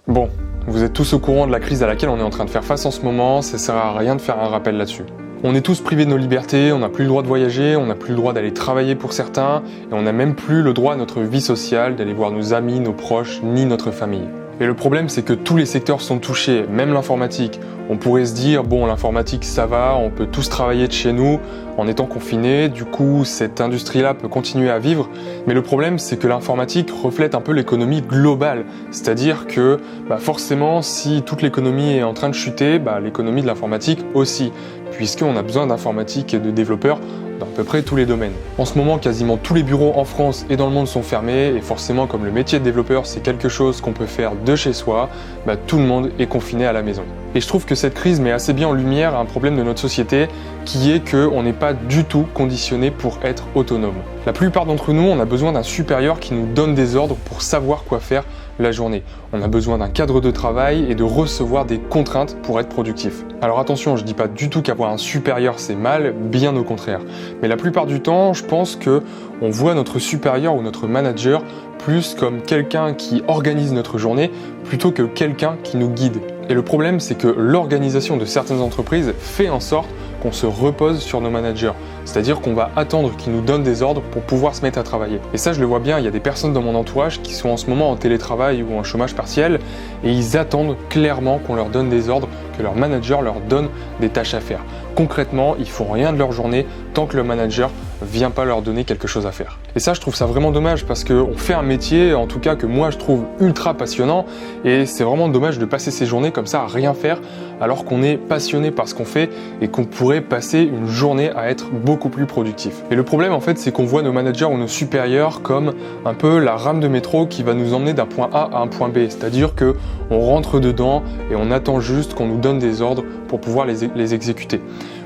Bon, vous êtes tous au courant de la crise à laquelle on est en train de faire face en ce moment, ça sert à rien de faire un rappel là-dessus. On est tous privés de nos libertés, on n'a plus le droit de voyager, on n'a plus le droit d'aller travailler pour certains, et on n'a même plus le droit à notre vie sociale, d'aller voir nos amis, nos proches, ni notre famille. Et le problème, c'est que tous les secteurs sont touchés, même l'informatique. On pourrait se dire, bon, l'informatique, ça va, on peut tous travailler de chez nous en étant confinés, du coup, cette industrie-là peut continuer à vivre. Mais le problème, c'est que l'informatique reflète un peu l'économie globale. C'est-à-dire que, forcément, si toute l'économie est en train de chuter, l'économie de l'informatique aussi, puisqu'on a besoin d'informatique et de développeurs dans à peu près tous les domaines. En ce moment, quasiment tous les bureaux en France et dans le monde sont fermés, et forcément, comme le métier de développeur, c'est quelque chose qu'on peut faire de chez soi, tout le monde est confiné à la maison. Et je trouve que cette crise met assez bien en lumière un problème de notre société, qui est qu'on n'est pas du tout conditionné pour être autonome. La plupart d'entre nous, on a besoin d'un supérieur qui nous donne des ordres pour savoir quoi faire la journée. On a besoin d'un cadre de travail et de recevoir des contraintes pour être productif. Alors attention, je dis pas du tout qu'avoir un supérieur c'est mal, bien au contraire. Mais la plupart du temps, je pense que on voit notre supérieur ou notre manager plus comme quelqu'un qui organise notre journée plutôt que quelqu'un qui nous guide. Et le problème, c'est que l'organisation de certaines entreprises fait en sorte qu'on se repose sur nos managers. C'est-à-dire qu'on va attendre qu'ils nous donnent des ordres pour pouvoir se mettre à travailler. Et ça, je le vois bien, il y a des personnes dans mon entourage qui sont en ce moment en télétravail ou en chômage partiel et ils attendent clairement qu'on leur donne des ordres, que leur manager leur donne des tâches à faire. Concrètement, ils font rien de leur journée tant que le manager vient pas leur donner quelque chose à faire. Et ça, je trouve ça vraiment dommage parce qu'on fait un métier, en tout cas que moi je trouve ultra passionnant, et c'est vraiment dommage de passer ces journées comme ça à rien faire alors qu'on est passionné par ce qu'on fait et qu'on pourrait passer une journée à être beaucoup plus productif. Et le problème en fait, c'est qu'on voit nos managers ou nos supérieurs comme un peu la rame de métro qui va nous emmener d'un point A à un point B, c'est-à-dire que on rentre dedans et on attend juste qu'on nous donne des ordres pour pouvoir les exécuter.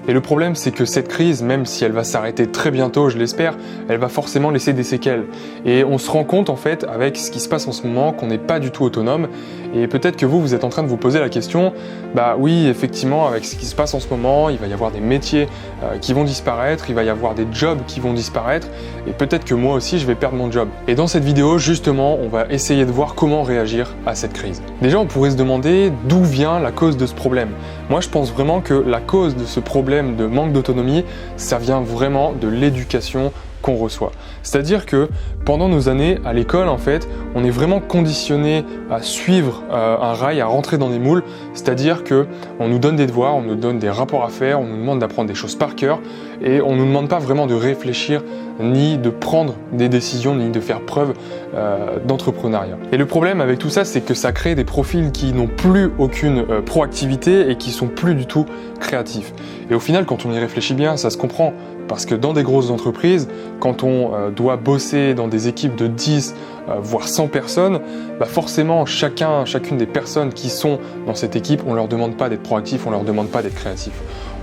Et le problème, c'est que cette crise, même si elle va s'arrêter très bientôt, je l'espère, elle va forcément laisser des séquelles. Et on se rend compte, en fait, avec ce qui se passe en ce moment, qu'on n'est pas du tout autonome. Et peut-être que vous êtes en train de vous poser la question, oui, effectivement, avec ce qui se passe en ce moment, il va y avoir des métiers qui vont disparaître, il va y avoir des jobs qui vont disparaître, et peut-être que moi aussi, je vais perdre mon job. Et dans cette vidéo, justement, on va essayer de voir comment réagir à cette crise. Déjà, on pourrait se demander d'où vient la cause de ce problème. Moi, je pense vraiment que la cause de ce problème de manque d'autonomie, ça vient vraiment de l'éducation qu'on reçoit. C'est-à-dire que pendant nos années à l'école, en fait, on est vraiment conditionné à suivre un rail, à rentrer dans des moules. C'est-à-dire que on nous donne des devoirs, on nous donne des rapports à faire, on nous demande d'apprendre des choses par cœur, et on nous demande pas vraiment de réfléchir, ni de prendre des décisions, ni de faire preuve d'entrepreneuriat. Et le problème avec tout ça, c'est que ça crée des profils qui n'ont plus aucune proactivité et qui sont plus du tout créatifs. Et au final, quand on y réfléchit bien, ça se comprend. Parce que dans des grosses entreprises, quand on doit bosser dans des équipes de 10, voire 100 personnes, forcément, chacune des personnes qui sont dans cette équipe, on leur demande pas d'être proactif, on leur demande pas d'être créatif.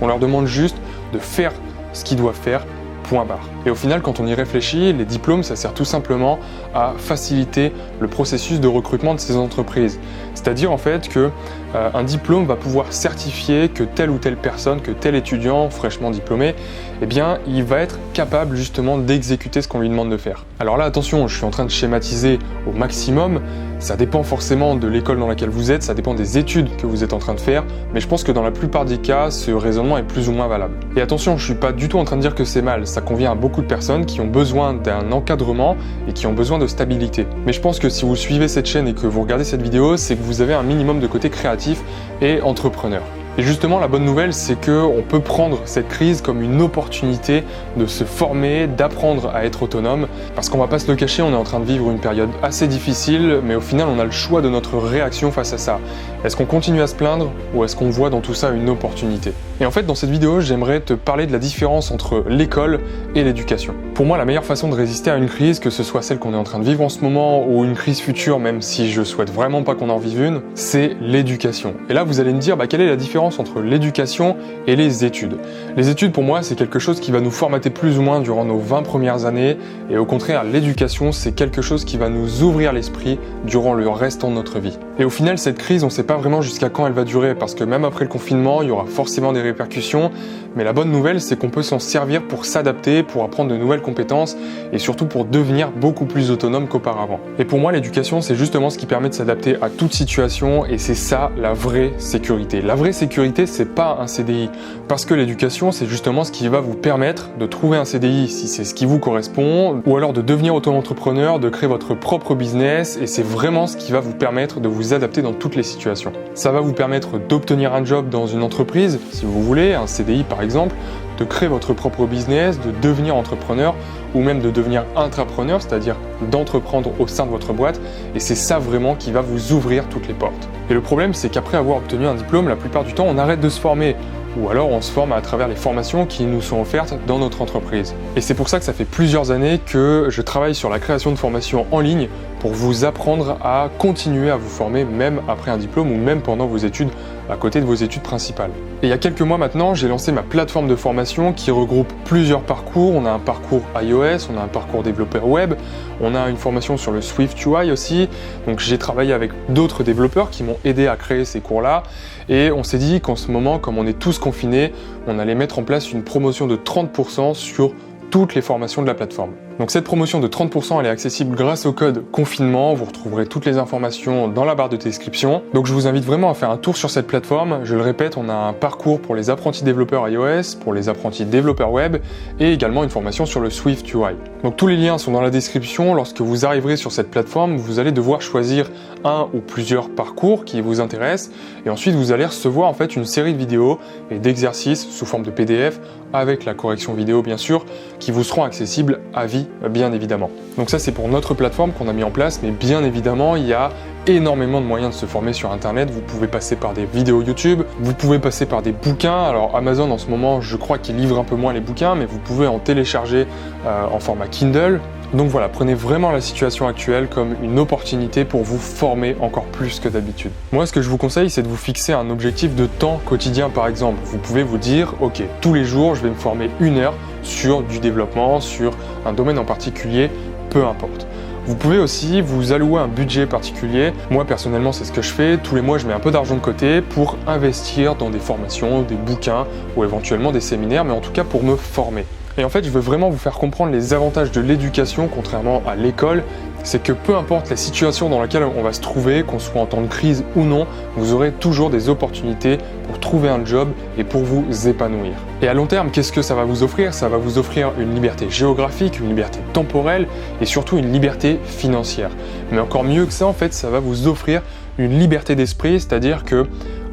On leur demande juste de faire ce qu'ils doivent faire, point barre. Et au final, quand on y réfléchit, les diplômes, ça sert tout simplement à faciliter le processus de recrutement de ces entreprises. C'est-à-dire en fait que un diplôme va pouvoir certifier que telle ou telle personne, que tel étudiant fraîchement diplômé, il va être capable justement d'exécuter ce qu'on lui demande de faire. Alors là, attention, je suis en train de schématiser au maximum. Ça dépend forcément de l'école dans laquelle vous êtes, ça dépend des études que vous êtes en train de faire, mais je pense que dans la plupart des cas, ce raisonnement est plus ou moins valable. Et attention, je suis pas du tout en train de dire que c'est mal, ça convient à beaucoup de personnes qui ont besoin d'un encadrement et qui ont besoin de stabilité. Mais je pense que si vous suivez cette chaîne et que vous regardez cette vidéo, c'est que vous avez un minimum de côté créatif et entrepreneur. Et justement, la bonne nouvelle, c'est qu'on peut prendre cette crise comme une opportunité de se former, d'apprendre à être autonome, parce qu'on va pas se le cacher, on est en train de vivre une période assez difficile, mais au final, on a le choix de notre réaction face à ça. Est-ce qu'on continue à se plaindre ou est-ce qu'on voit dans tout ça une opportunité? Et en fait, dans cette vidéo, j'aimerais te parler de la différence entre l'école et l'éducation. Pour moi, la meilleure façon de résister à une crise, que ce soit celle qu'on est en train de vivre en ce moment ou une crise future, même si je souhaite vraiment pas qu'on en vive une, c'est l'éducation. Et là, vous allez me dire, quelle est la différence différence entre l'éducation et les études. Les études, pour moi, c'est quelque chose qui va nous formater plus ou moins durant nos 20 premières années, et au contraire, l'éducation, c'est quelque chose qui va nous ouvrir l'esprit durant le restant de notre vie. Et au final, cette crise, on ne sait pas vraiment jusqu'à quand elle va durer, parce que même après le confinement, il y aura forcément des répercussions, mais la bonne nouvelle, c'est qu'on peut s'en servir pour s'adapter, pour apprendre de nouvelles compétences, et surtout pour devenir beaucoup plus autonome qu'auparavant. Et pour moi, l'éducation, c'est justement ce qui permet de s'adapter à toute situation, et c'est ça la vraie sécurité. La vraie sécurité, c'est pas un CDI, parce que l'éducation, c'est justement ce qui va vous permettre de trouver un CDI si c'est ce qui vous correspond, ou alors de devenir auto-entrepreneur, de créer votre propre business, et c'est vraiment ce qui va vous permettre de vous adapter dans toutes les situations. Ça va vous permettre d'obtenir un job dans une entreprise, si vous voulez, un CDI par exemple, de créer votre propre business, de devenir entrepreneur ou même de devenir intrapreneur, c'est-à-dire d'entreprendre au sein de votre boîte, et c'est ça vraiment qui va vous ouvrir toutes les portes. Et le problème, c'est qu'après avoir obtenu un diplôme, la plupart du temps, on arrête de se former, ou alors on se forme à travers les formations qui nous sont offertes dans notre entreprise. Et c'est pour ça que ça fait plusieurs années que je travaille sur la création de formations en ligne pour vous apprendre à continuer à vous former même après un diplôme ou même pendant vos études, à côté de vos études principales. Et il y a quelques mois maintenant, j'ai lancé ma plateforme de formation qui regroupe plusieurs parcours. On a un parcours iOS, on a un parcours développeur web, on a une formation sur le Swift UI aussi. Donc j'ai travaillé avec d'autres développeurs qui m'ont aidé à créer ces cours-là. Et on s'est dit qu'en ce moment, comme on est tous confinés, on allait mettre en place une promotion de 30% sur toutes les formations de la plateforme. Donc cette promotion de 30%, elle est accessible grâce au code confinement. Vous retrouverez toutes les informations dans la barre de description. Donc je vous invite vraiment à faire un tour sur cette plateforme. Je le répète, on a un parcours pour les apprentis développeurs iOS, pour les apprentis développeurs web et également une formation sur le Swift UI. Donc tous les liens sont dans la description. Lorsque vous arriverez sur cette plateforme, vous allez devoir choisir un ou plusieurs parcours qui vous intéressent et ensuite vous allez recevoir en fait une série de vidéos et d'exercices sous forme de PDF avec la correction vidéo bien sûr qui vous seront accessibles à vie bien évidemment. Donc ça c'est pour notre plateforme qu'on a mis en place, mais bien évidemment il y a énormément de moyens de se former sur internet. Vous pouvez passer par des vidéos YouTube, vous pouvez passer par des bouquins. Alors Amazon en ce moment je crois qu'il livre un peu moins les bouquins, mais vous pouvez en télécharger en format Kindle. Donc voilà, prenez vraiment la situation actuelle comme une opportunité pour vous former encore plus que d'habitude. Moi, ce que je vous conseille, c'est de vous fixer un objectif de temps quotidien par exemple. Vous pouvez vous dire, ok, tous les jours, je vais me former 1 heure sur du développement, sur un domaine en particulier, peu importe. Vous pouvez aussi vous allouer un budget particulier. Moi, personnellement, c'est ce que je fais. Tous les mois, je mets un peu d'argent de côté pour investir dans des formations, des bouquins ou éventuellement des séminaires, mais en tout cas pour me former. Et en fait, je veux vraiment vous faire comprendre les avantages de l'éducation, contrairement à l'école. C'est que peu importe la situation dans laquelle on va se trouver, qu'on soit en temps de crise ou non, vous aurez toujours des opportunités pour trouver un job et pour vous épanouir. Et à long terme, qu'est-ce que ça va vous offrir? Ça va vous offrir une liberté géographique, une liberté temporelle et surtout une liberté financière. Mais encore mieux que ça, en fait, ça va vous offrir une liberté d'esprit, c'est-à-dire que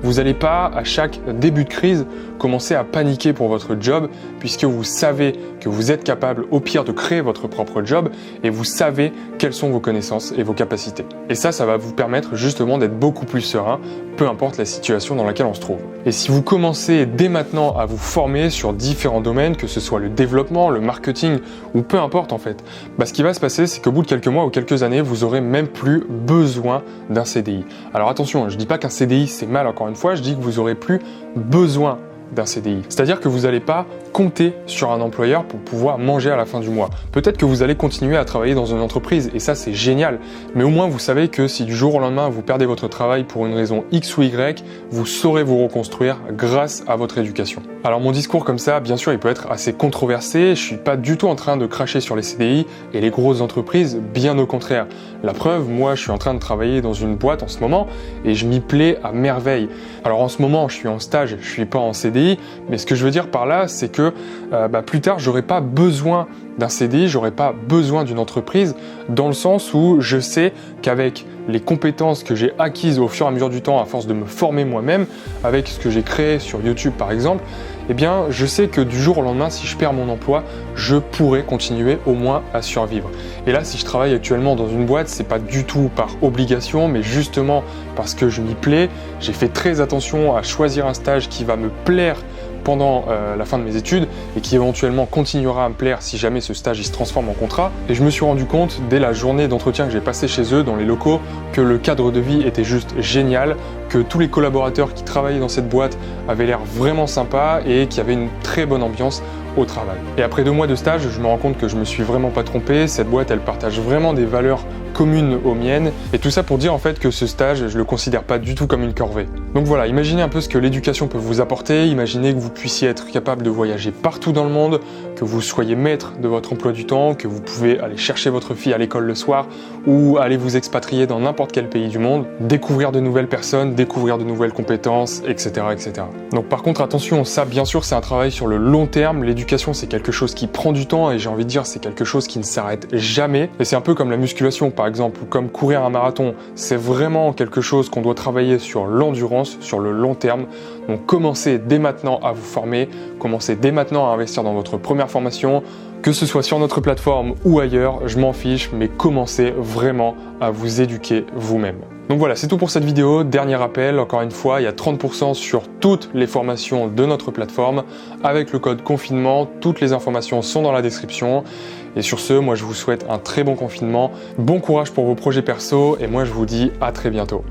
vous n'allez pas, à chaque début de crise, commencer à paniquer pour votre job puisque vous savez que vous êtes capable au pire de créer votre propre job et vous savez quelles sont vos connaissances et vos capacités. Et ça va vous permettre justement d'être beaucoup plus serein, peu importe la situation dans laquelle on se trouve. Et si vous commencez dès maintenant à vous former sur différents domaines, que ce soit le développement, le marketing ou peu importe en fait, ce qui va se passer, c'est qu'au bout de quelques mois ou quelques années, vous aurez même plus besoin d'un CDI. Alors attention, je dis pas qu'un CDI c'est mal, encore une fois, je dis que vous aurez plus besoin d'un CDI. C'est-à-dire que vous n'allez pas compter sur un employeur pour pouvoir manger à la fin du mois. Peut-être que vous allez continuer à travailler dans une entreprise et ça c'est génial, mais au moins vous savez que si du jour au lendemain vous perdez votre travail pour une raison X ou Y, vous saurez vous reconstruire grâce à votre éducation. Alors mon discours comme ça, bien sûr, il peut être assez controversé, je suis pas du tout en train de cracher sur les CDI et les grosses entreprises, bien au contraire. La preuve, moi je suis en train de travailler dans une boîte en ce moment et je m'y plais à merveille. Alors en ce moment je suis en stage, je suis pas en CDI, mais ce que je veux dire par là, c'est que plus tard, j'aurai pas besoin d'un CDI, j'aurai pas besoin d'une entreprise, dans le sens où je sais qu'avec les compétences que j'ai acquises au fur et à mesure du temps, à force de me former moi-même, avec ce que j'ai créé sur YouTube par exemple, eh bien, je sais que du jour au lendemain, si je perds mon emploi, je pourrai continuer au moins à survivre. Et là, si je travaille actuellement dans une boîte, c'est pas du tout par obligation, mais justement parce que je m'y plais. J'ai fait très attention à choisir un stage qui va me plaire pendant la fin de mes études et qui éventuellement continuera à me plaire si jamais ce stage il se transforme en contrat. Et je me suis rendu compte dès la journée d'entretien que j'ai passé chez eux dans les locaux que le cadre de vie était juste génial, que tous les collaborateurs qui travaillaient dans cette boîte avaient l'air vraiment sympas et qu'il y avait une très bonne ambiance au travail. Et après 2 mois de stage, je me rends compte que je me suis vraiment pas trompé. Cette boîte, elle partage vraiment des valeurs communes aux miennes. Et tout ça pour dire en fait que ce stage, je le considère pas du tout comme une corvée. Donc voilà, imaginez un peu ce que l'éducation peut vous apporter. Imaginez que vous puissiez être capable de voyager partout dans le monde, que vous soyez maître de votre emploi du temps, que vous pouvez aller chercher votre fille à l'école le soir ou aller vous expatrier dans n'importe quel pays du monde, découvrir de nouvelles personnes, découvrir de nouvelles compétences, etc., etc. Donc par contre, attention, ça bien sûr, c'est un travail sur le long terme. L'éducation, c'est quelque chose qui prend du temps et j'ai envie de dire, c'est quelque chose qui ne s'arrête jamais. Et c'est un peu comme la musculation, par exemple, ou comme courir un marathon. C'est vraiment quelque chose qu'on doit travailler sur l'endurance, sur le long terme. Donc commencez dès maintenant à vous former, commencez dès maintenant à investir dans votre première formation, que ce soit sur notre plateforme ou ailleurs, je m'en fiche, mais commencez vraiment à vous éduquer vous-même. Donc voilà, c'est tout pour cette vidéo. Dernier rappel, encore une fois, il y a 30% sur toutes les formations de notre plateforme. Avec le code confinement, toutes les informations sont dans la description. Et sur ce, moi je vous souhaite un très bon confinement, bon courage pour vos projets perso et moi je vous dis à très bientôt.